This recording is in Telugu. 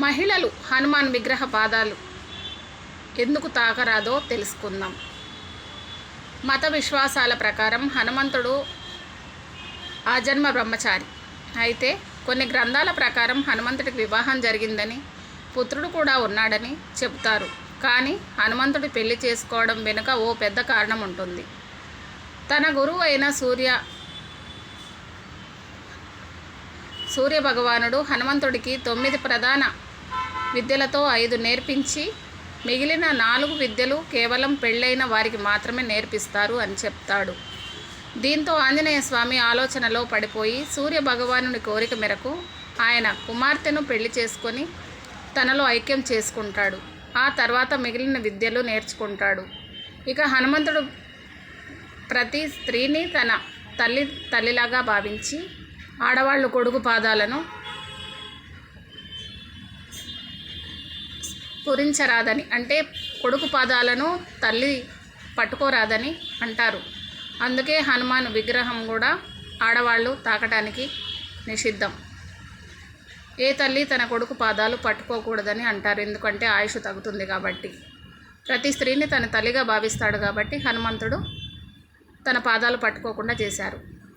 మహిళలు హనుమాన్ విగ్రహ పాదాలు ఎందుకు తాకరాదో తెలుసుకుందాం. మత విశ్వాసాల ప్రకారం హనుమంతుడు ఆజన్మ బ్రహ్మచారి. అయితే కొన్ని గ్రంథాల ప్రకారం హనుమంతుడికి వివాహం జరిగిందని, పుత్రుడు కూడా ఉన్నాడని చెబుతారు. కానీ హనుమంతుడి పెళ్లి చేసుకోవడం వెనుక ఓ పెద్ద కారణం ఉంటుంది. తన గురువు అయిన సూర్య భగవానుడు హనుమంతుడికి 9 ప్రధాన విద్యలతో 5 నేర్పించి మిగిలిన 4 విద్యలు కేవలం పెళ్ళైన వారికి మాత్రమే నేర్పిస్తారు అని చెప్తాడు. దీంతో ఆంజనేయ స్వామి ఆలోచనలో పడిపోయి సూర్య భగవానుని కోరిక మేరకు ఆయన కుమార్తెను పెళ్లి చేసుకొని తనలో ఐక్యం చేసుకుంటాడు. ఆ తర్వాత మిగిలిన విద్యలు నేర్చుకుంటాడు. ఇక హనుమంతుడు ప్రతి స్త్రీని తన తల్లిలాగా భావించి ఆడవాళ్ళు కొడుకు పాదాలను స్ఫురించరాదని, అంటే కొడుకు పాదాలను తల్లి పట్టుకోరాదని అంటారు. అందుకే హనుమాన్ విగ్రహం కూడా ఆడవాళ్ళు తాకటానికి నిషిద్ధం. ఏ తల్లి తన కొడుకు పాదాలు పట్టుకోకూడదని అంటారు. ఎందుకంటే ఆయుష్ తగ్గుతుంది కాబట్టి. ప్రతి స్త్రీని తన తల్లిగా భావిస్తాడు కాబట్టి హనుమంతుడు తన పాదాలు పట్టుకోకుండా చేశారు.